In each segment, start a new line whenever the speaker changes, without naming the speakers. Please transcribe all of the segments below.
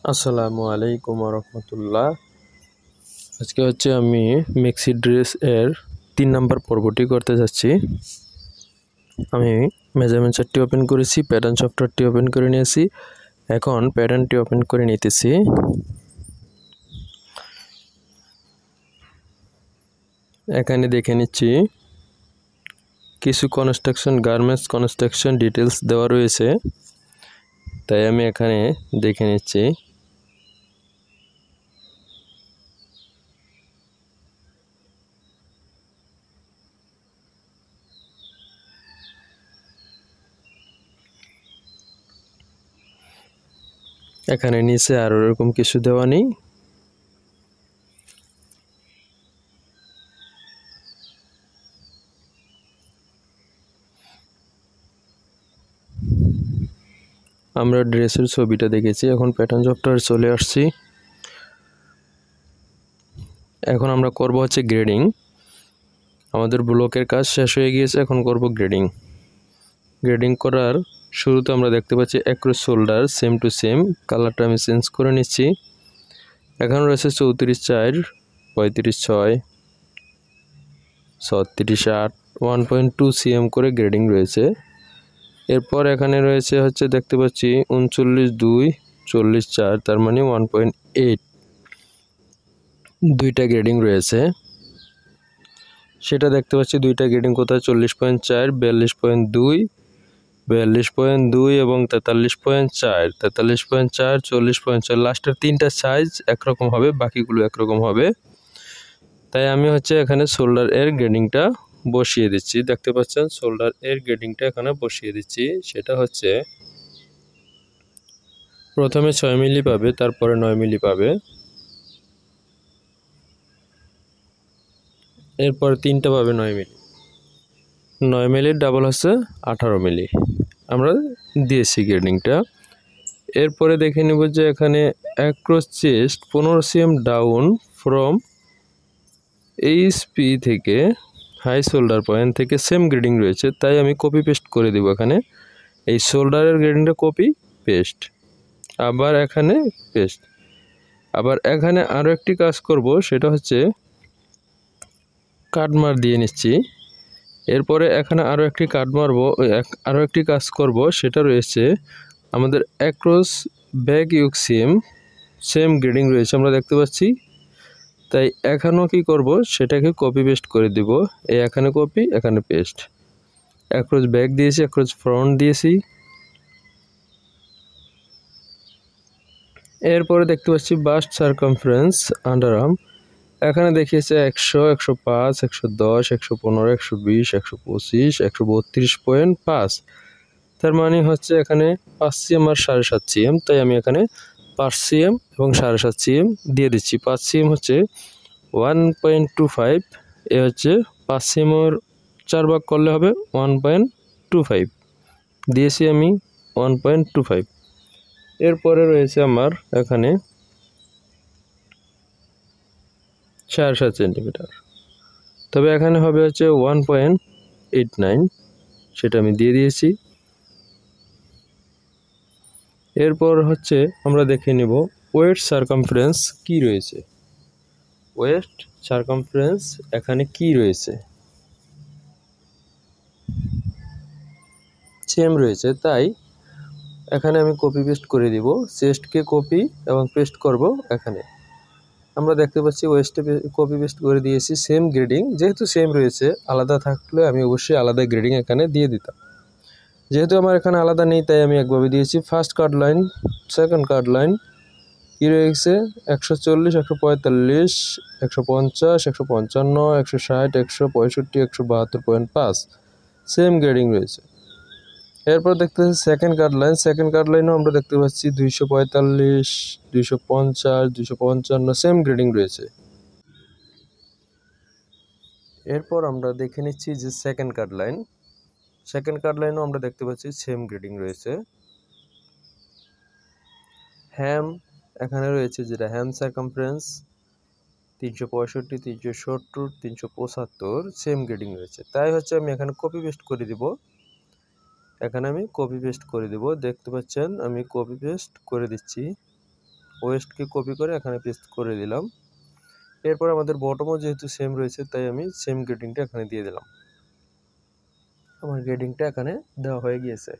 আসসালামু আলাইকুম রহমতুল্লাহ। আজকে আমি মেক্সি ড্রেস এর 3 নাম্বার পর্বটি করতে যাচ্ছি। আমি মেজারমেন্ট চার্টটি ওপেন করেছি, প্যাটার্ন সফটওয়্যারটি ওপেন করে নিয়েছি। এখন প্যাটার্নটি ওপেন করে নিতেছি। এখানে দেখে নিচ্ছি কিছু কনস্ট্রাকশন, গার্মেন্টস কনস্ট্রাকশন ডিটেলস দেওয়া রয়েছে, তাই আমি এখানে দেখে নিচ্ছি। এখানে নিচে আরো এরকম কিছু দেওয়া নেই। আমরা ড্রেসের ছবিটা দেখেছি, এখন প্যাটার্ন সফটওয়্যার চলে আসছি। এখন আমরা করব গ্রেডিং। আমাদের ব্লকের কাজ শেষ হয়ে গিয়েছে, এখন করব গ্রেডিং। গ্রেডিং করার শুরুতে আমরা দেখতে পাচ্ছি across shoulder same to same. কালারটা আমি চেঞ্জ করে নিচ্ছি। এখন রয়েছে 34/4, 35/6, 36/8, 1.2 cm করে গ্রেডিং রয়েছে। এরপর এখানে রয়েছে দেখতে পাচ্ছি 39/2, 40/4, তার মানে 1.8, দুইটা গ্রেডিং রয়েছে। সেটা দেখতে পাচ্ছি দুইটা গ্রেডিং কোথায়, 40.4, 42.2, 42.2 এবং 43.4, 43.4, 40.4। লাস্টের তিনটা সাইজ একরকম হবে, বাকিগুলো একরকম হবে। তাই আমি এখানে শোল্ডার এর গ্রেডিংটা বসিয়ে দিচ্ছি। দেখতে পাচ্ছেন শোল্ডার এর গ্রেডিংটা এখানে বসিয়ে দিচ্ছি। সেটা প্রথমে 6 মিলি পাবে, তারপরে 9 মিলি পাবে, এরপর তিনটা পাবে 9 মিলি। 9 মিলির ডাবল 18 মিলি আমরা দিয়েছি গ্রেডিংটা। এরপরে দেখে নেব যে এখানে across chest 15 cm down from HP থেকে হাই শোল্ডার পয়েন্ট থেকে সেম গ্রেডিং রয়েছে, তাই আমি কপি পেস্ট করে দেব। এখানে এই শোল্ডারের গ্রেডিংটা কপি পেস্ট, আবার এখানে পেস্ট। আবার এখানে আরও একটি কাজ করব, সেটা কাটমার দিয়ে নিচ্ছি। এরপরে এখানে আরও একটি কাট মারবো, আরও একটি কাজ করব, সেটা রয়েছে আমাদের across back UCO same grading রয়েছে আমরা দেখতে পাচ্ছি। তাই এখানেও কি করব, সেটাকে কপি পেস্ট করে দিব। এখানে কপি, এখানে পেস্ট। অ্যাক্রস ব্যাক দিয়েছি, অ্যাক্রস ফ্রন্ট দিয়েছি। এরপরে দেখতে পাচ্ছি বাস্ট সারকামফারেন্স আন্ডার আর্ম। এখানে দেখিয়েছে 100, 105, 110, 115, 120, 125, 132.5। তার মানে এখানে 5 cm আর 7.5 cm, তাই আমি এখানে 5 cm এবং 7.5 cm দিয়ে দিচ্ছি। 5 cm 1.25, এ 5 cm 4 ভাগ করলে হবে 1.25, দিয়েছি আমি 1.25। এরপরে রয়েছে আমার এখানে 7.5 সেন্টিমিটার, তবে এখানে হবে 1.89, সেটা আমি দিয়ে দিয়েছি। এরপর আমরা দেখে নিব ওয়েস্ট সারকামফারেন্স কি রয়েছে। ওয়েস্ট সারকামফারেন্স এখানে কি রয়েছে, সেম রয়েছে, তাই এখানে আমি কপি পেস্ট করে দিব। চেস্টকে কপি এবং পেস্ট করব। এখানে আমরা দেখতে পাচ্ছি ওয়েস্টে কপি পেস্ট করে দিয়েছি, সেম গ্রেডিং। যেহেতু সেম রয়েছে, আলাদা থাকলে আমি অবশ্যই আলাদা গ্রেডিং এখানে দিয়ে দিতাম। যেহেতু আমার এখানে আলাদা নেই, তাই আমি একভাবে দিয়েছি। ফার্স্ট কাট লাইন, সেকেন্ড কাট লাইন কী রয়েছে, 140, 145, 150, 155, 160, 165, 172.5, সেম গ্রেডিং রয়েছে। এরপর দেখতে পাচ্ছি সেকেন্ড কাট লাইন। সেকেন্ড কাট লাইনও আমরা দেখতে পাচ্ছি 245, 250, 255, সেম গ্রেডিং রয়েছে। এরপর আমরা দেখে নিচ্ছি যে সেকেন্ড কাট লাইন। সেকেন্ড কাট লাইনও আমরা দেখতে পাচ্ছি সেম গ্রেডিং রয়েছে। হ্যাম এখানে রয়েছে, যেটা হ্যাম সারকামফারেন্স 365, 370, 375, সেম গ্রেডিং রয়েছে। তাই আমি এখানে কপি পেস্ট করে দিব। এখানে আমি কপি পেস্ট করে দিব। দেখতে পাচ্ছেন আমি কপি পেস্ট করে দিচ্ছি। ওয়েস্টকে কপি করে এখানে পেস্ট করে দিলাম। এরপর আমাদের বটমও যেহেতু সেম রয়েছে তাই আমি সেম গ্রেডিংটা এখানে দিয়ে দিলাম। আমার গ্রেডিংটা এখানে দেওয়া হয়ে গিয়েছে।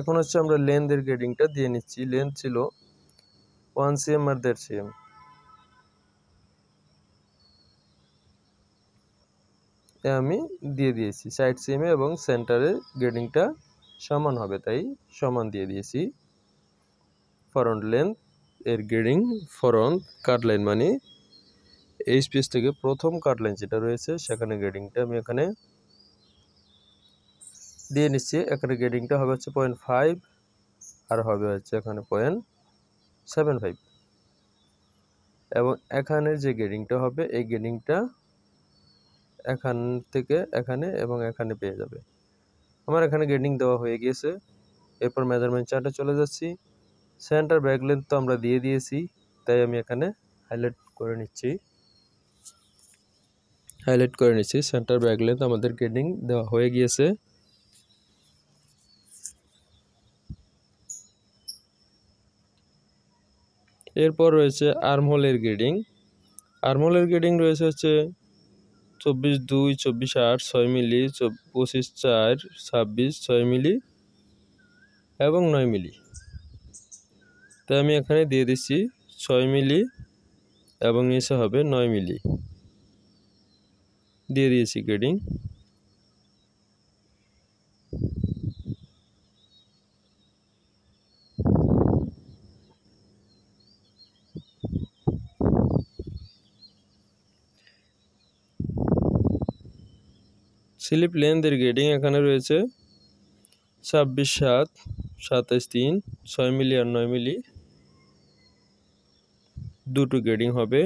এখন হচ্ছে আমরা লেন্থের গ্রেডিংটা দিয়ে নিচ্ছি। লেন্থ ছিল 1 cm আর 1.5 cm। আমি দিয়ে দিয়েছি সাইড সিমে এবং সেন্টারে গ্রেডিংটা সমান হবে তাই সমান দিয়ে দিয়েছি। ফ্রন্ট লেন্থ এর গ্রেডিং ফ্রন্ট কাট লাইন মানে এই স্পেস থেকে প্রথম কাট লাইন যেটা রয়েছে সেখানে গ্রেডিংটা আমি এখানে দিয়ে নিচ্ছি। এখানে গ্রেডিংটা হবে হচ্ছে 0.5 আর হবে হচ্ছে এখানে 0.75 এবং এখানের যে গ্রেডিংটা হবে এই গ্রেডিংটা এখান থেকে এখানে এবং এখানে পেয়ে যাবে। আমার এখানে গ্রেডিং দেওয়া হয়ে গিয়েছে। এরপর মেজারমেন্ট চার্টে চলে যাচ্ছি। সেন্টার ব্যাক লেন্থ তো আমরা দিয়ে দিয়েছি তাই আমি এখানে হাইলাইট করে নিচ্ছি। সেন্টার ব্যাক লেন্থ আমাদের গ্রেডিং দেওয়া হয়ে গিয়েছে। এরপর রয়েছে আর্মহোলের গ্রেডিং। আর্মহোলের গ্রেডিং রয়েছে হচ্ছে 24/2, 24/8, 6 মিলি, 25/4, 26, 6 মিলি এবং 9 মিলি। তাই আমি এখানে দিয়ে দিচ্ছি 6 মিলি এবং নিচে হবে 9 মিলি দিয়ে দিয়েছি গ্রেডিং। স্লিপ লেন্থের গ্রেডিং এখানে রয়েছে 26/7, 27/3, 6 মিলি আর 9 মিলি দুটো গ্রেডিং হবে।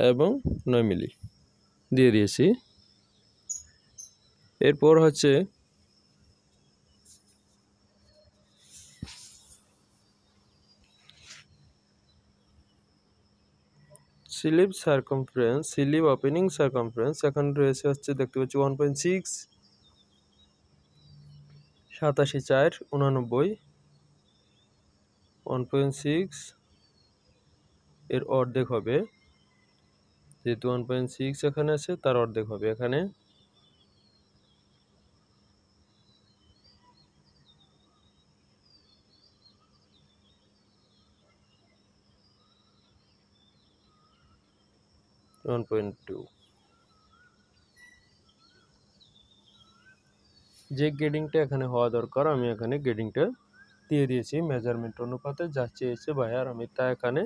এবং 9 মিলি দিয়ে দিয়েছি। এরপর হচ্ছে slip circumference, slip opening circumference এখানে রয়েছে হচ্ছে দেখতে পাচ্ছি 1.6, 87/4, 89, 1.6 এর অর্ধেক হবে, যেহেতু 1.6 এখানে আছে তার অর্ধেক হবে এখানে। যে গ্রেডিংটা এখানে হওয়া দরকার আমি এখানে গ্রেডিংটা দিয়ে দিয়েছি। মেজারমেন্ট অনুপাতে যা চেয়েছে বায়ার আমি তা এখানে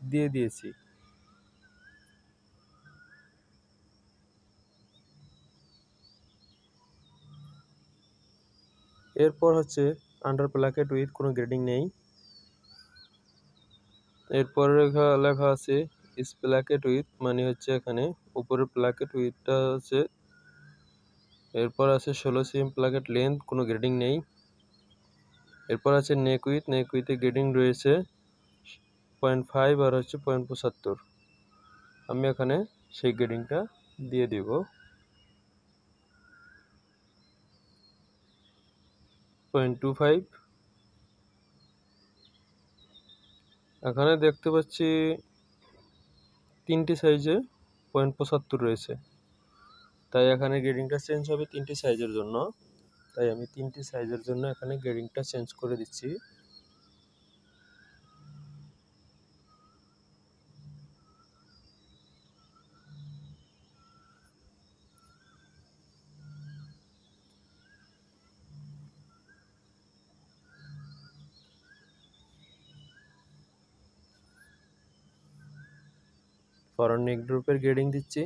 দিয়ে দিয়েছি। এরপর হচ্ছে আন্ডার প্লাকেট উইথ কোনো গ্রেডিং নেই। এরপর লেখা আছে প্লাকেট উইথ মানে হচ্ছে এখানে উপরের প্লাকেট উইথটা আছে। এরপর আছে 16 cm প্লাকেট লেন্থ, কোনো গ্রেডিং নেই। এরপর আছে নেক উইথে গ্রেডিং রয়েছে 0.5 আর হচ্ছে 0.75। আমি এখানে সেই গ্রেডিংটা দিয়ে দিব 0.25। এখানে দেখতে পাচ্ছি তিনটি সাইজে 0.75 রয়েছে, তাই এখানে গ্রেডিংটা চেঞ্জ হবে তিনটি সাইজের জন্য। তাই আমি তিনটি সাইজের জন্য এখানে গ্রেডিংটা চেঞ্জ করে দিচ্ছি। ফরওয়ার্ড নেক ড্রপের গ্রেডিং দিচ্ছি।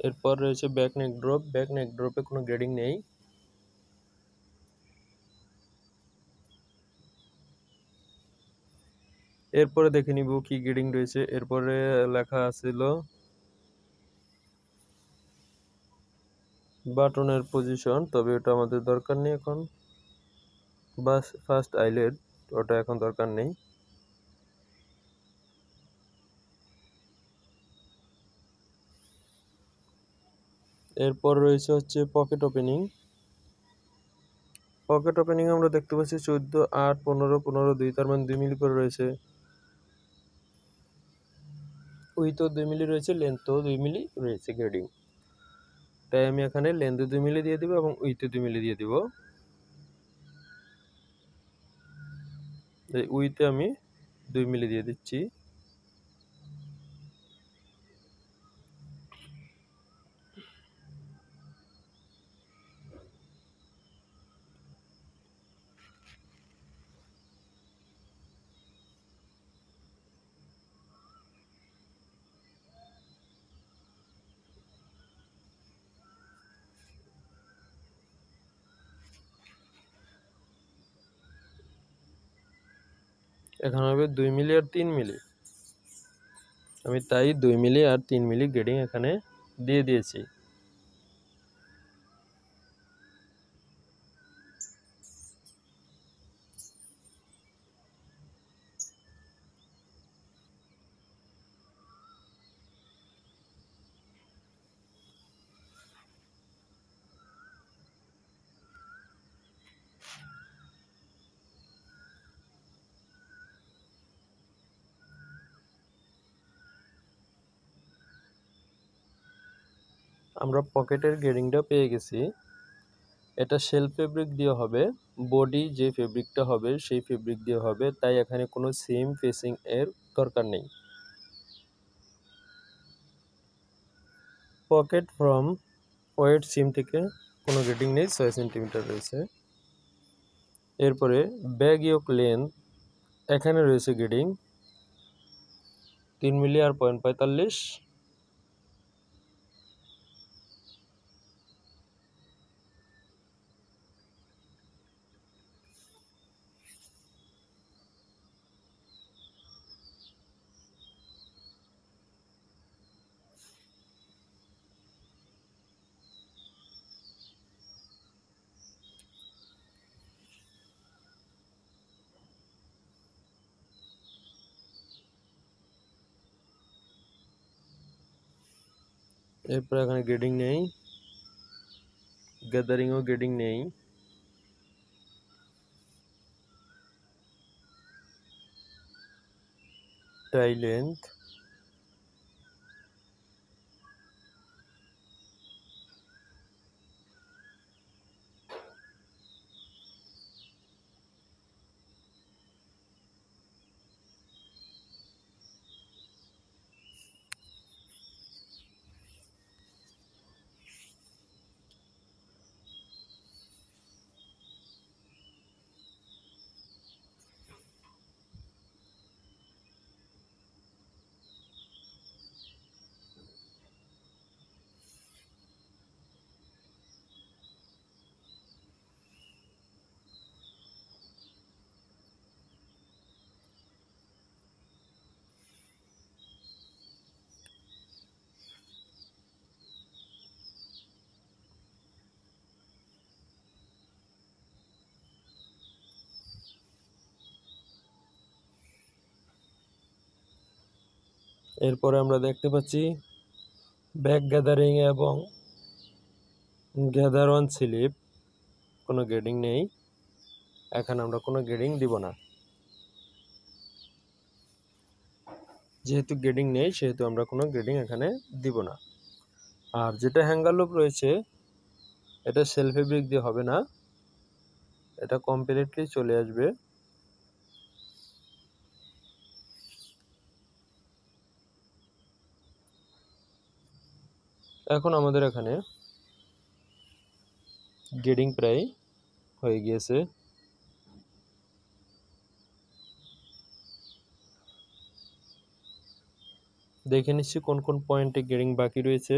এরপর রয়েছে ব্যাক নেক ড্রপে কোনো গ্রেডিং নেই। এরপরে দেখে নিব কি গ্রেডিং রয়েছে। এরপরে লেখা আছিল বাটনের পজিশন, তবে ওটা আমাদের দরকার নেই এখন। বাস ফার্স্ট আইলেট, ওটা এখন দরকার নেই। এরপর রয়েছে হচ্ছে পকেট ওপেনিং। পকেট ওপেনিং আমরা দেখতে পাচ্ছি 14, 8, 15, 15, 2, তার মানে 2 মিলি করে রয়েছে। উইথও 2 মিলি রয়েছে, লেন্থও 2 মিলি রয়েছে গ্রেডিং। তাই আমি এখানে লেন্থে 2 মিলি দিয়ে দিব এবং উইথে 2 মিলি দিয়ে দিব। এই উইথে আমি 2 মিলি দিয়ে দিচ্ছি। এখানে হবে 2 মিলি আর 3 মিলি। আমি তাই 2 মিলি আর 3 মিলি গ্রেডিং এখানে দিয়ে দিয়েছি। আমরা পকেটের গ্রেডিংটা পেয়ে গেছি। এটা শেল ফেব্রিক দিয়ে হবে, বডি যে ফেব্রিকটা হবে সেই ফেব্রিক দিয়ে হবে, তাই এখানে কোনো সেম ফেসিং এর দরকার নেই। পকেট ফ্রম ওয়েট সিম থেকে কোনো গ্রেডিং নেই, 6 সেন্টিমিটার রয়েছে। এরপরে ব্যাগ ইয়োক লেন্থ, এখানে রয়েছে গ্রেডিং 3 মিলি আর 0.45। এরপর এখানে গ্রেডিং নেই, গ্যাদারিংও গ্রেডিং নেই। টাই লেন্থ, এরপরে আমরা দেখতে পাচ্ছি ব্যাক গ্যাদারিং এবং গ্যাদার অন স্লিপ, কোনো গ্রেডিং নেই। এখানে আমরা কোনো গ্রেডিং দিব না, যেহেতু গ্রেডিং নেই সেহেতু আমরা কোনো গ্রেডিং এখানে দিব না। আর যেটা হ্যাঙ্গার লুপ রয়েছে এটা সেল ফেব্রিক দিয়ে হবে না, এটা কমপ্লিটলি চলে আসবে। এখন আমাদের এখানে গ্রেডিং প্রায় হয়ে গিয়েছে। দেখে নিচ্ছি কোন কোন পয়েন্টে গ্রেডিং বাকি রয়েছে।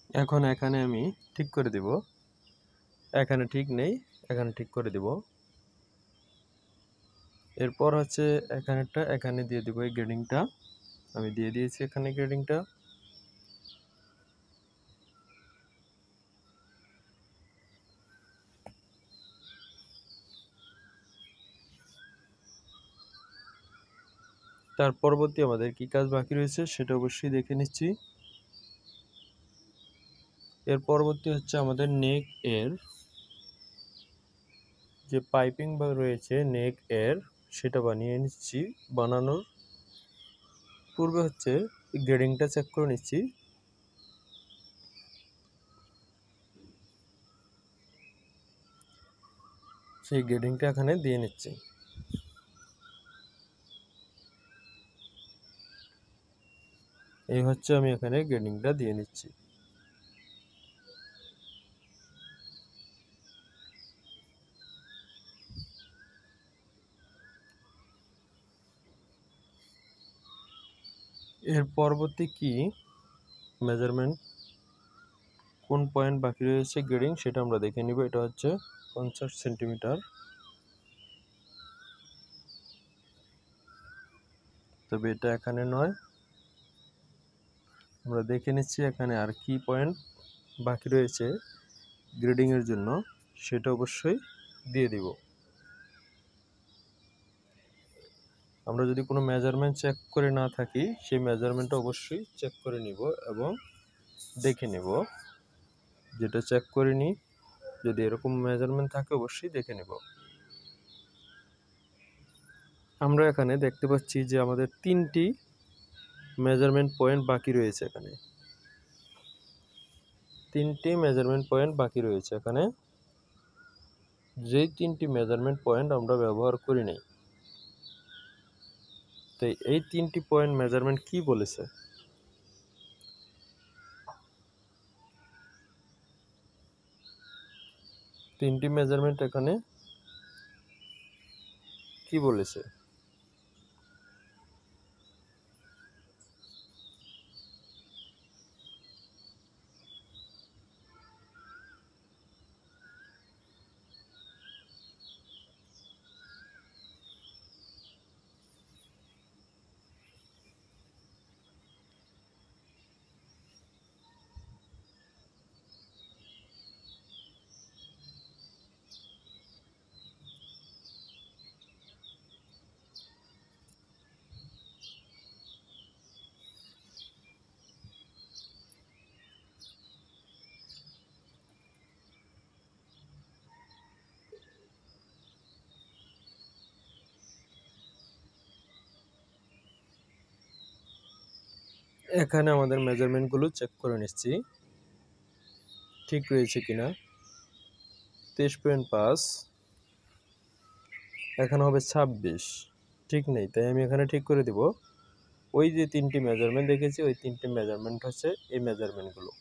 এখন এখানে আমি ঠিক করে দিব, এখানে ঠিক নেই, এখানে ঠিক করে দিব। এরপর হচ্ছে এখানেরটা এখানে দিয়ে দিব, এই গ্রেডিংটা আমি দিয়ে দিয়েছি এখানে গ্রেডিংটা। তার পরবর্তী আমাদের কি কাজ বাকি রয়েছে সেটা অবশ্যই দেখে নিচ্ছি। এর পরবর্তী হচ্ছে আমাদের নেক এর যে পাইপিং বা রয়েছে নেক এর, সেটা বানিয়ে নিচ্ছি। বানানোর পূর্বে হচ্ছে গ্রেডিংটা চেক করে নিচ্ছি। সেই গ্রেডিংটা এখানে দিয়ে নিচ্ছি। এই হচ্ছে আমি এখানে গ্রেডিংটা দিয়ে নিচ্ছি। এর পরবর্তী কি মেজারমেন্ট, কোন পয়েন্ট বাকি রয়েছে গ্রেডিং সেটা আমরা দেখে নিব। এটা হচ্ছে 50 সেন্টিমিটার, তবে এটা এখানে নয়। আমরা দেখে নিচ্ছি এখানে আর কি পয়েন্ট বাকি রয়েছে গ্রেডিং এর জন্য, সেটা অবশ্যই দিয়ে দিব। আমরা যদি কোনো মেজারমেন্ট চেক করে না থাকি, সেই মেজারমেন্টটা অবশ্যই চেক করে নিব এবং দেখে নেব। যেটা চেক করিনি, যদি এরকম মেজারমেন্ট থাকে অবশ্যই দেখে নেব। আমরা এখানে দেখতে পাচ্ছি যে আমাদের 3টি মেজারমেন্ট পয়েন্ট বাকি রয়েছে। এখানে 3টি মেজারমেন্ট পয়েন্ট বাকি রয়েছে। এখানে যেই 3টি মেজারমেন্ট পয়েন্ট আমরা ব্যবহার করি নাই, তাই এই 3টি পয়েন্ট মেজারমেন্ট কি বলেছে, তিনটি মেজারমেন্ট এখানে কি বলেছে। এখানে আমাদের মেজারমেন্টগুলো চেক করে নিচ্ছি ঠিক রয়েছে কিনা। 23.5, এখানে হবে 26, ঠিক নেই, তাই আমি এখানে ঠিক করে দিব। ওই যে 3টি মেজারমেন্ট দেখেছি, ওই 3টি মেজারমেন্ট হচ্ছে এই মেজারমেন্টগুলো।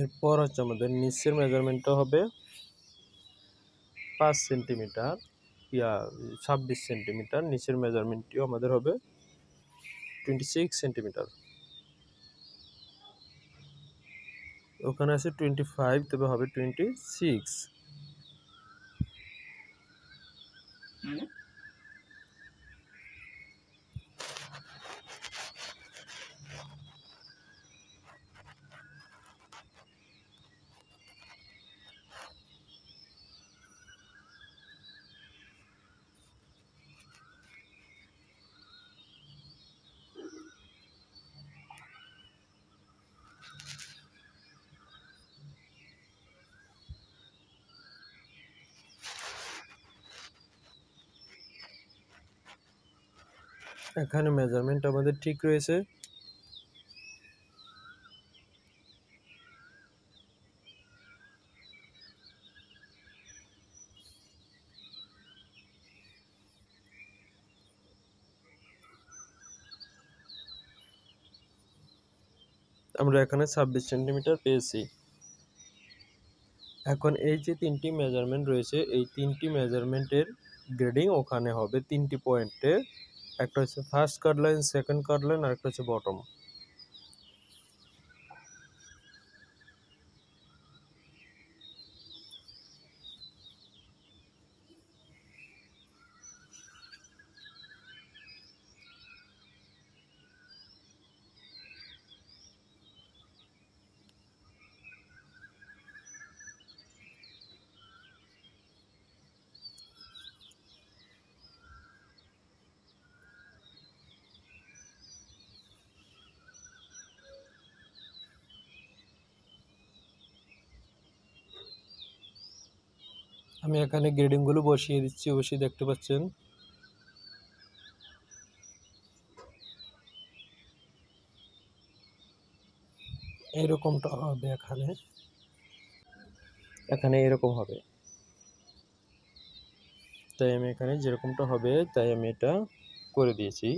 এরপর হচ্ছে আমাদের নিচের মেজারমেন্টটা হবে 5 সেন্টিমিটার, 26 সেন্টিমিটার। নিচের মেজারমেন্টটিও আমাদের হবে 26 সেন্টিমিটার। ওখানে আছে 25, তবে হবে 26। এখানে মেজারমেন্ট আমাদের ঠিক রয়েছে। আমরা এখানে 26 সেন্টিমিটার পেয়েছি। এখন এই যে তিনটি মেজারমেন্ট রয়েছে, এই তিনটি মেজারমেন্টের গ্রেডিং ওখানে হবে তিনটি পয়েন্টে। একটা হচ্ছে ফার্স্ট কাট লাইন, সেকেন্ড কাট লাইন, আর একটা হচ্ছে বটম। আমি এখানে গ্রেডিংগুলো বসিয়ে দিচ্ছি, অবশ্যই দেখতে পাচ্ছেন। এরকমটা হবে, এখানে এখানে এরকম হবে। তাই আমি এখানে যেরকমটা হবে তাই আমি এটা করে দিয়েছি।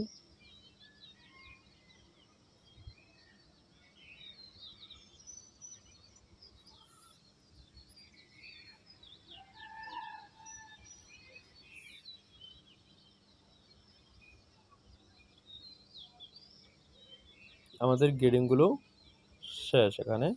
আমাদের গ্রেডিংগুলো শেষ এখানে।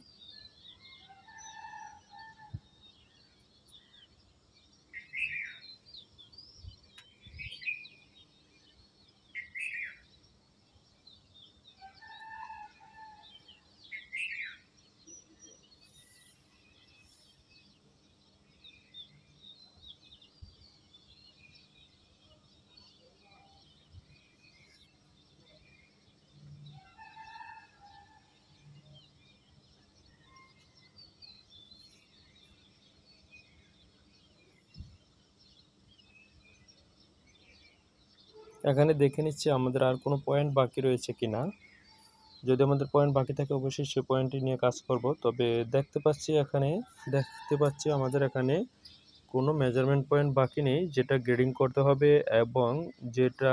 এখানে দেখে নিচ্ছি আমাদের আর কোনো পয়েন্ট বাকি রয়েছে কিনা। যদি আমাদের পয়েন্ট বাকি থাকে অবশ্যই সে পয়েন্টটি নিয়ে কাজ করব। তবে দেখতে পাচ্ছি আমাদের এখানে কোনো মেজারমেন্ট পয়েন্ট বাকি নেই যেটা গ্রেডিং করতে হবে, এবং যেটা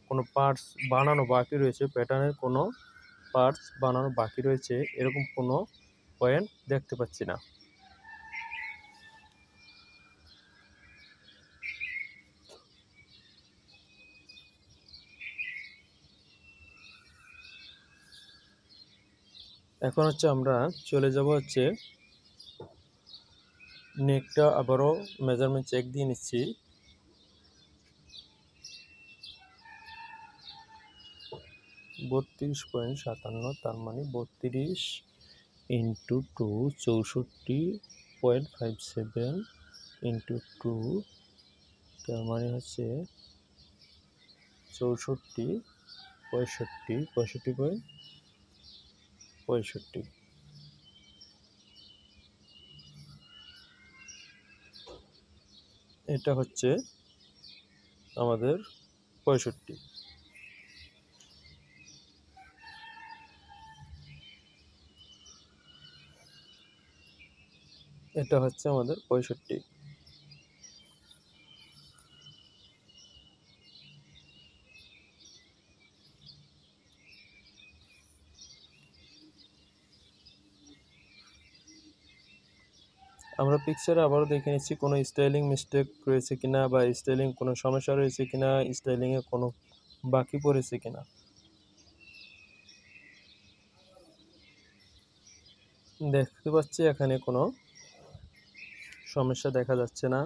কোনো পার্টস বানানো বাকি রয়েছে, প্যাটার্নের কোনো পার্টস বানানো বাকি রয়েছে এরকম কোনো পয়েন্ট দেখতে পাচ্ছি না। এখন হচ্ছে আমরা চলে যাব হচ্ছে নেকটা আবারও মেজারমেন্ট চেক দিয়ে নিচ্ছি। 32.57, তার মানে 32 ইন্টু 2 64.57 ইন্টু 2, তার মানে হচ্ছে 64, 65, 65.65। এটা হচ্ছে আমাদের 65। এটা হচ্ছে আমাদের 65। আমরা পিকচারে আবারও দেখে নিচ্ছি কোনো স্টাইলিং মিস্টেক রয়েছে কিনা, বা স্টাইলিং কোনো সমস্যা রয়েছে কিনা, স্টাইলিংয়ে কোনো বাকি পড়েছে কিনা। দেখতে পাচ্ছি এখানে কোনো সমস্যা দেখা যাচ্ছে না।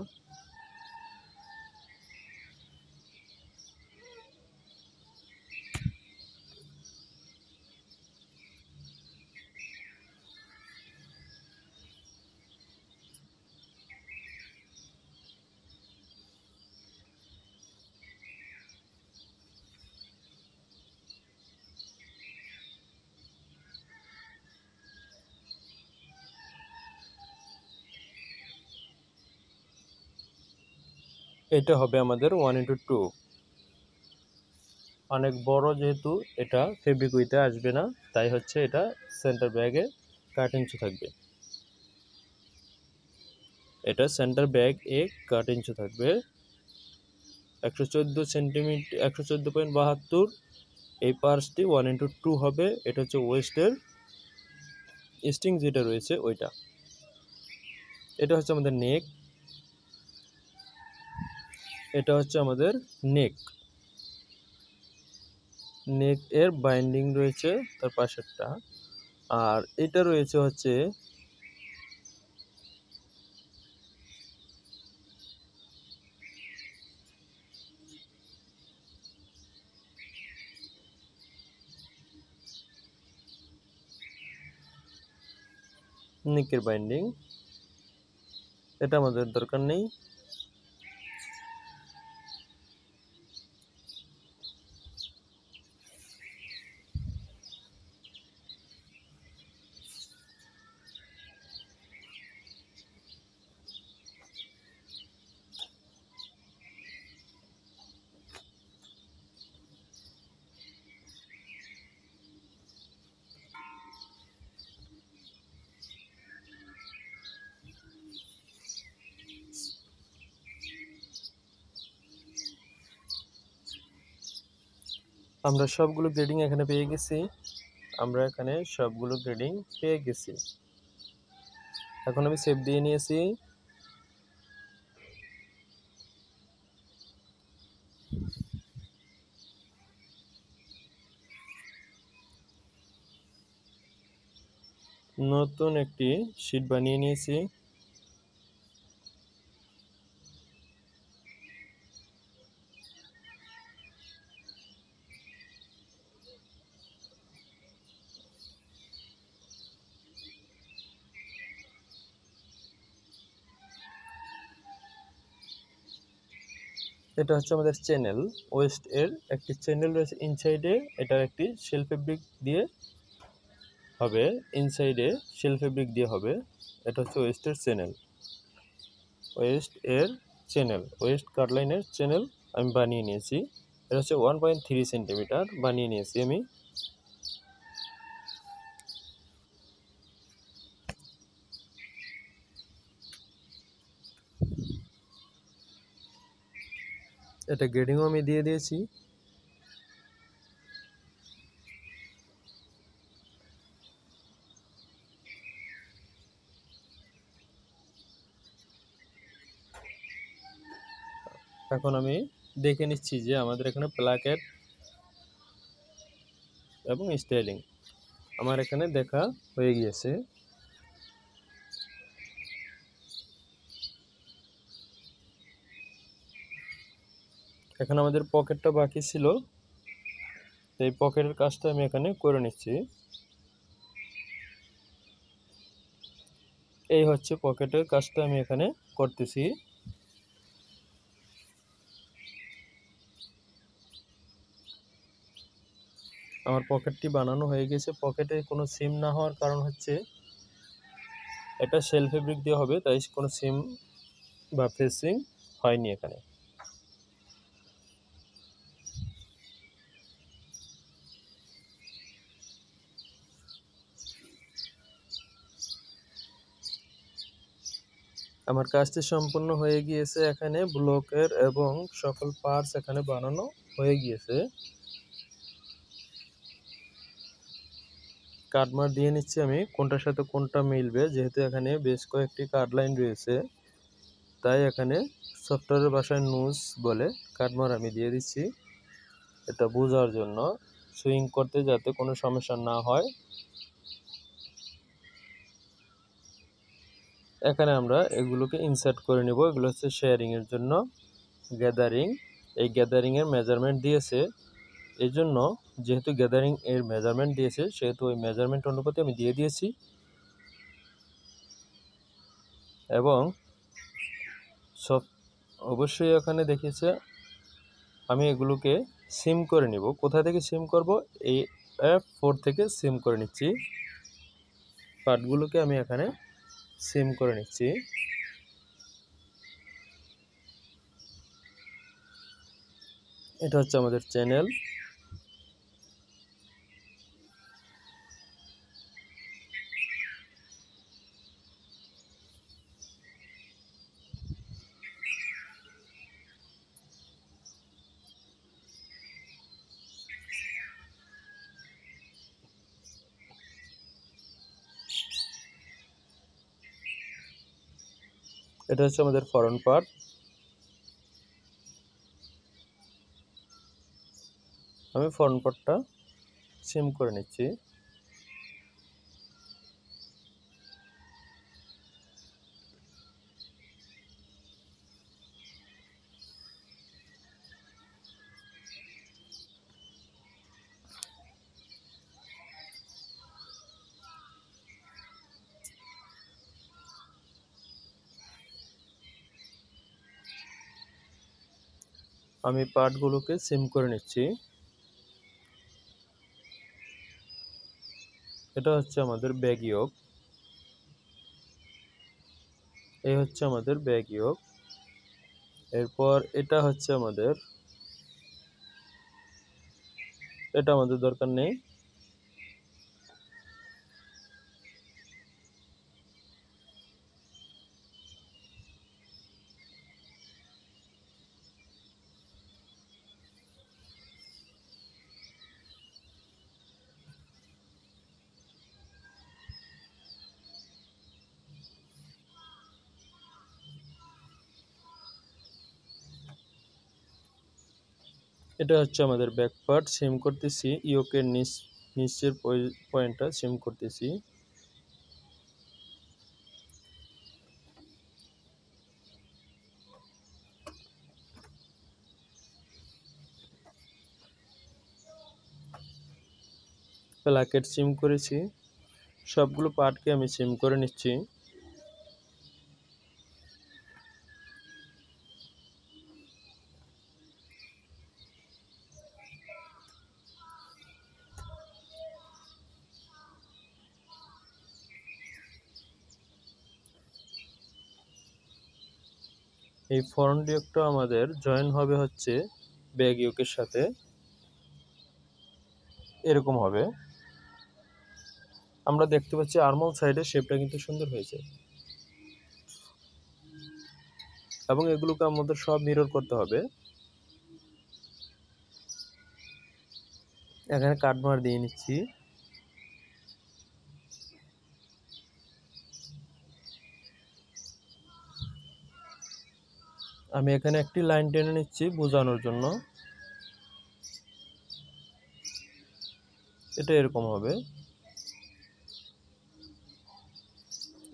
এটা হবে আমাদের 1:2। অনেক বড়, যেহেতু এটা ফেব্রিকুইতে আসবে না, তাই হচ্ছে এটা সেন্টার ব্যাগে 1/8 থাকবে। এটা সেন্টার ব্যাগ এ 1/8 থাকবে। 114 সেন্টিমিটার, 114.72। এই পার্সটি 1:2 হবে। এটা হচ্ছে ওয়েস্টের স্ট্রিং যেটা রয়েছে ওইটা। এটা হচ্ছে আমাদের নেক। এটা হচ্ছে আমাদের নেক। নেক এর বাইন্ডিং রয়েছে তার পাশেরটা। আর এটা রয়েছে হচ্ছে নেকের বাইন্ডিং। এটা আমাদের দরকার নেই। আমরা সবগুলো গ্রেডিং এখানে পেয়ে গেছি। এখন আমি সেভ দিয়ে নিয়েছি। নতুন একটি শীট বানিয়ে নিয়েছি। এটা হচ্ছে আমাদের চ্যানেল। ওয়েস্ট এর একটি চ্যানেল রয়েছে ইনসাইডে। এটার একটি শেল ফেব্রিক দিয়ে হবে, ইনসাইডে শেল ফেব্রিক দিয়ে হবে। এটা হচ্ছে ওয়েস্টের চ্যানেল। ওয়েস্ট কাটলাইনের চ্যানেল আমি বানিয়ে নিয়েছি। এটা হচ্ছে 1.3 সেন্টিমিটার বানিয়ে নিয়েছি আমি। এটা গ্রেডিংও আমি দিয়ে দিয়েছি। এখন আমি দেখে নিচ্ছি যে আমাদের এখানে প্লাকেট এবং স্টাইলিং আমার এখানে দেখা হয়ে গিয়েছে। এখন আমাদের পকেটটা বাকি ছিল, এই পকেটের কাজটা আমি এখানে করে নিচ্ছি। এই হচ্ছে পকেটের কাজটা আমি এখানে করতেছি। আমার পকেটটি বানানো হয়ে গেছে। পকেটে কোনো সিম না হওয়ার কারণ হচ্ছে এটা শেল ফেব্রিক দিয়ে হবে, তাই কোনো সিম বা ফেসিং হয়নি এখানে। আমার কাজটি সম্পূর্ণ হয়ে গিয়েছে। এখানে ব্লকের এবং সকল পার্টস এখানে বানানো হয়ে গিয়েছে। কাটমার দিয়ে নিচ্ছি আমি কোনটার সাথে কোনটা মিলবে, যেহেতু এখানে বেশ কয়েকটি কাট লাইন রয়েছে, তাই এখানে সফটওয়্যারের ভাষায় নুজ বলে কাটমার আমি দিয়ে দিচ্ছি। এটা বোঝার জন্য, সুইং করতে যাতে কোনো সমস্যা না হয়। এখানে আমরা এগুলোকে ইনসার্ট করে নেব। এগুলো হচ্ছে শেয়ারিংয়ের জন্য গ্যাদারিং। এই গ্যাদারিংয়ের মেজারমেন্ট দিয়েছে, এই জন্য যেহেতু গ্যাদারিং এর মেজারমেন্ট দিয়েছে সেহেতু ওই মেজারমেন্ট অনুপাতে আমি দিয়ে দিয়েছি। এবং সব অবশ্যই এখানে দেখিয়েছে আমি এগুলোকে সিম করে নিব। কোথা থেকে সিম করব? এই F4 থেকে সিম করে নিচ্ছি। পার্টগুলোকে আমি এখানে সিম করে নিচ্ছি। এটা হচ্ছে আমাদের চ্যানেল। এটা হচ্ছে আমাদের ফরন পার্ট। আমি ফরন পার্টটা সিম করে নিচ্ছি। আমি পার্টগুলোকে সিম করে নিচ্ছি। এটা হচ্ছে আমাদের ব্যাক ইয়োক। এই হচ্ছে আমাদের ব্যাক ইয়োক। এরপর এটা হচ্ছে আমাদের, এটা আমাদের দরকার নেই। এটা হচ্ছে আমাদের ব্যাক পার্ট, সিম করতেছি। ইয়োকের নিচের পয়েন্টটা সিম করতেছি। প্লাকেট সিম করেছি। সবগুলো পার্টকে আমি সিম করে নিচ্ছি। এই ফ্রন্ট ইয়োকটা আমাদের জয়েন হবে হচ্ছে ব্যাক ইয়োকের সাথে, এরকম হবে। আমরা দেখতে পাচ্ছি আর্মহোল সাইডের শেপটা কিন্তু সুন্দর হয়েছে, এবং এগুলোকে আমাদের সব মিরর করতে হবে। এখানে কাটমার দিয়ে নিচ্ছি। আমি এখানে একটি লাইন টেনে নিচ্ছি বোঝানোর জন্য। এটা এরকম হবে।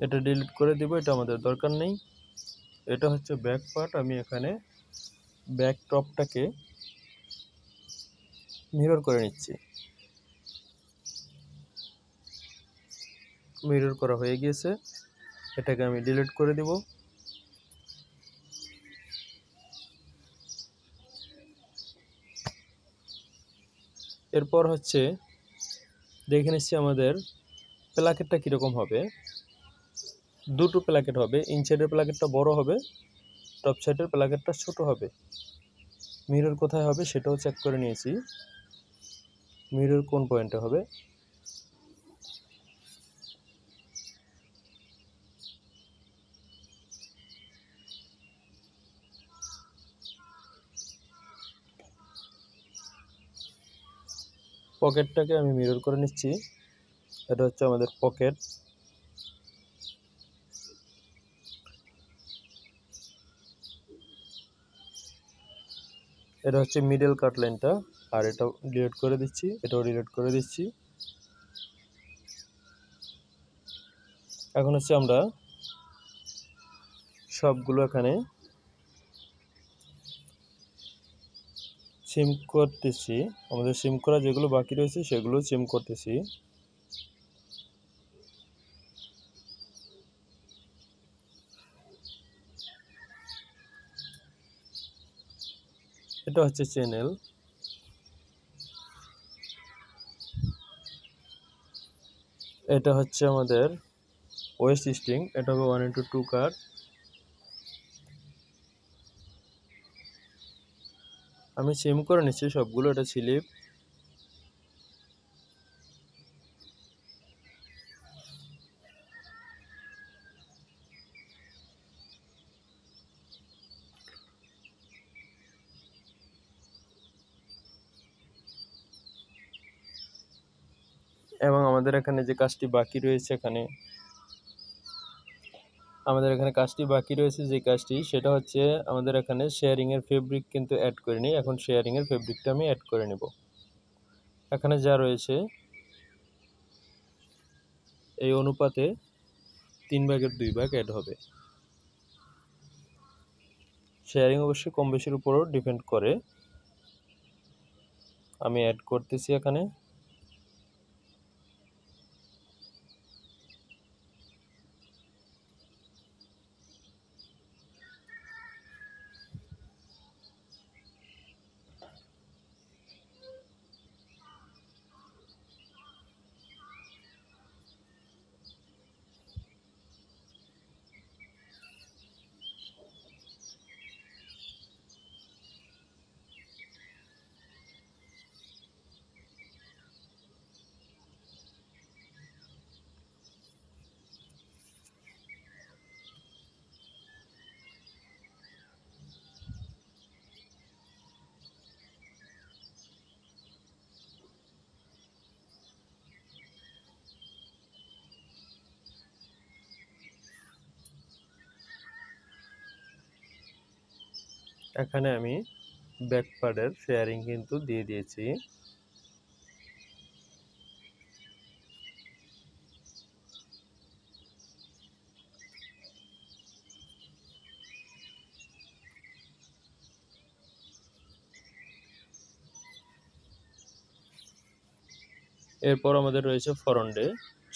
এটা ডিলিট করে দিব, এটা আমাদের দরকার নেই। এটা হচ্ছে ব্যাক পার্ট। আমি এখানে ব্যাক টপটাকে মিরর করে নিচ্ছি। মিরর করা হয়ে গিয়েছে, এটাকে আমি ডিলিট করে দিব। এরপর হচ্ছে দেখে নিচ্ছি আমাদের প্লাকেটটা কীরকম হবে। দুটো প্লাকেট হবে, ইনসাইডের প্লাকেটটা বড় হবে, টপ সাইডের প্লাকেটটা ছোট হবে। মিরর কোথায় হবে সেটাও চেক করে নিয়েছি। মিরর কোন পয়েন্টে হবে। পকেটটাকে আমি মিরর করে নিচ্ছি। এটা হচ্ছে আমাদের পকেট। এটা হচ্ছে মিডল কাট লাইনটা, আর এটাও ডিলিট করে দিচ্ছি, এটাও ডিলিট করে দিচ্ছি। এখন হচ্ছে আমরা সবগুলো এখানে সিম করতেছি। আমাদের সিম করা যেগুলো বাকি রয়েছে সেগুলো সিম করতেছি। এটা হচ্ছে চ্যানেল। এটা হচ্ছে আমাদের ওয়েস্ট স্ট্রিং। এটা হবে 1:2 কাট। আমি সিম করে নিচ্ছি সবগুলো। এটা স্লিপ। এবং আমাদের এখানে যে কাজটি বাকি রয়েছে, এখানে আমাদের এখানে কাজটি বাকি রয়েছে, যে কাজটি সেটা হচ্ছে আমাদের এখানে শেয়ারিং এর ফেব্রিক কিন্তু অ্যাড করিনি। এখন শেয়ারিং এর ফেব্রিকটা আমি অ্যাড করে নেব। এখানে যা রয়েছে এই অনুপাতে 3/2 অ্যাড হবে। শেয়ারিং অবশ্যই কম বেশির উপরও ডিপেন্ড করে। আমি অ্যাড করতেছি এখানে। এখানে আমি ব্যাক পার্টের শেয়ারিং কিন্তু দিয়ে দিয়েছি। এরপর আমাদের রয়েছে ফরন্টে,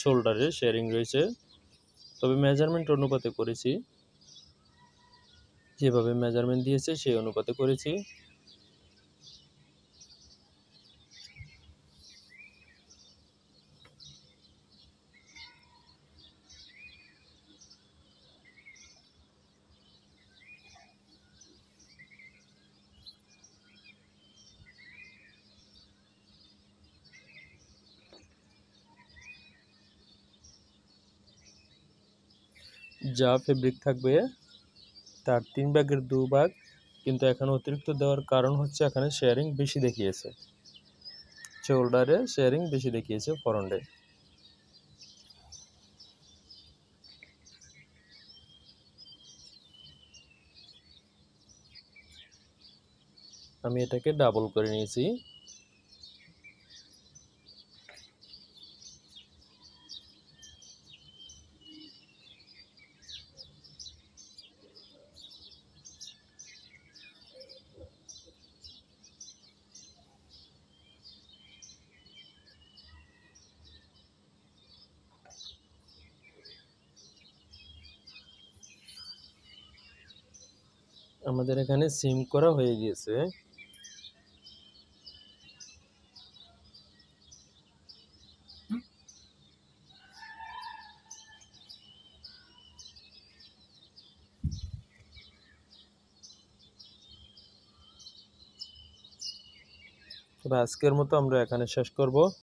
শোল্ডারে শেয়ারিং রয়েছে, তবে মেজারমেন্ট অনুপাতে করেছি। যেভাবে মেজারমেন্ট দিয়েছে সেই অনুপাতে করেছি। যা ফেব্রিক থাকবে তার 3/2 কিন্তু এখানে অতিরিক্ত দেওয়ার কারণ হচ্ছে এখানে শেয়ারিং বেশি দেখিয়েছে, শোল্ডারে শেয়ারিং বেশি দেখিয়েছে ফরন্টে। আমি এটাকে ডাবল করে নিয়েছি। আমাদের এখানে সিম করা হয়ে গিয়েছে। তবে আজকের মতো আমরা এখানে শেষ করব।